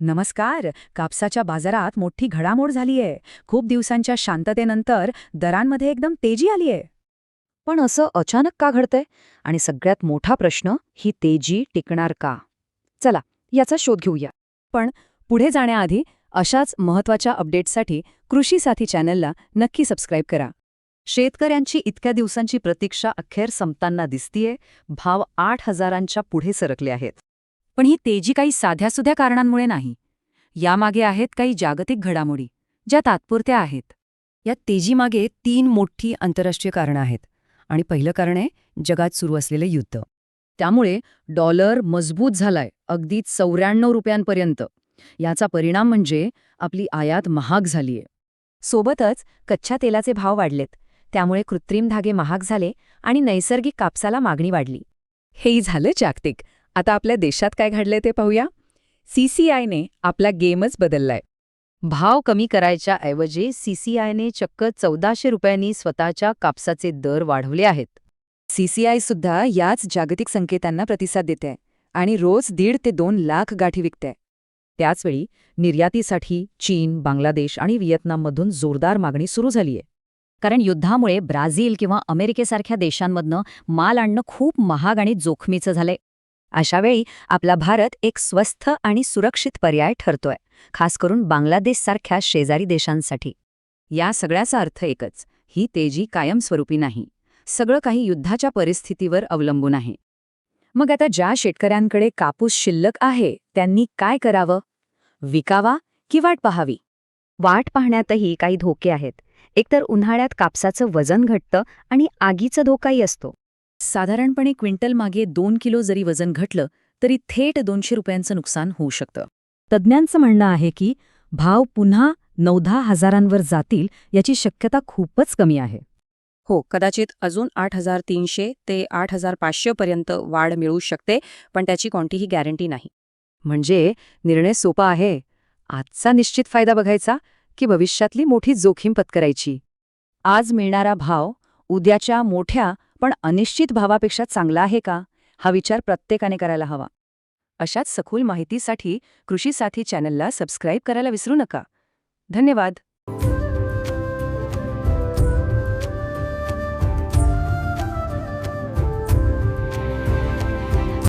नमस्कार. कापसाच्या बाजारात मोठी घडामोड झालीये. खूप दिवसांच्या शांततेनंतर दरांमध्ये एकदम तेजी आलीये. पण असं अचानक का घडतंय? आणि सगळ्यात मोठा प्रश्न, ही तेजी टिकणार का? चला, याचा शोध घेऊया. पण पुढे जाण्याआधी अशाच महत्त्वाच्या अपडेट्ससाठी कृषी साथी चॅनलला नक्की सबस्क्राईब करा. शेतकऱ्यांची इतक्या दिवसांची प्रतीक्षा अखेर संपताना दिसतीये. भाव 8,000च्या पुढे सरकले आहेत. पण ही तेजी काही साध्यासुध्या कारणांमुळे नाही. यामागे आहेत काही जागतिक घडामोडी, ज्या तात्पुरत्या आहेत. या तेजीमागे 3 मोठी आंतरराष्ट्रीय कारणं आहेत. आणि पहिलं कारण आहे जगात सुरू असलेलं युद्ध. त्यामुळे डॉलर मजबूत झालाय, अगदी 94 रुपयांपर्यंत. याचा परिणाम म्हणजे आपली आयात महाग झालीये. सोबतच कच्च्या तेलाचे भाव वाढलेत. त्यामुळे कृत्रिम धागे महाग झाले आणि नैसर्गिक कापसाला मागणी वाढली. हेही झालं जागतिक. आता आपल्या देशात काय घडलंय ते पाहूया. CCIने आपला गेमच बदललाय. भाव कमी करायच्या ऐवजी CCIने चक्क 1400 रुपयांनी स्वतःच्या कापसाचे दर वाढवले आहेत. CCI सुद्धा याच जागतिक संकेतांना प्रतिसाद देते आणि रोज 1.5 ते 2 लाख गाठी विकते. त्याचवेळी निर्यातीसाठी चीन, बांगलादेश आणि व्हिएतनाममधून जोरदार मागणी सुरू झालीय. कारण युद्धामुळे ब्राझील किंवा अमेरिकेसारख्या देशांमधनं माल आणणं खूप महाग आणि जोखमीचं झालंय. अशावेळी आपला भारत एक स्वस्थ आणि सुरक्षित पर्याय ठरतोय, खास करून बांगलादेशसारख्या शेजारी देशांसाठी. या सगळ्याचा अर्थ एकच, ही तेजी कायमस्वरूपी नाही. सगळं काही युद्धाच्या परिस्थितीवर अवलंबून आहे. मग आता ज्या शेतकऱ्यांकडे कापूस शिल्लक आहे त्यांनी काय करावं? विकावा की वाट पाहावी? वाट पाहण्यातही काही धोके आहेत. एकतर उन्हाळ्यात कापसाचं वजन घटतं आणि आगीचा धोकाही असतो. साधारणपणे क्विंटल मागे 2 किलो जरी वजन घटलं तरी थेट 200 रुपयांचं नुकसान होऊ शकतं. तज्ज्ञांचं म्हणणं आहे की भाव पुन्हा 9-10 हजारांवर जातील याची शक्यता खूपच कमी आहे. हो, कदाचित अजून 8,300 ते 8,500 पर्यंत वाढ मिळू शकते, पण त्याची कोणतीही गॅरंटी नाही. म्हणजे निर्णय सोपा आहे. आजचा निश्चित फायदा बघायचा की भविष्यातली मोठी जोखीम पत्करायची? आज मिळणारा भाव उद्याच्या मोठ्या पण अनिश्चित भावापेक्षा चांगला आहे का, हा विचार प्रत्येकाने करायला हवा. अशाच सखोल माहितीसाठी कृषी साथी चॅनलला सबस्क्राईब करायला विसरू नका. धन्यवाद.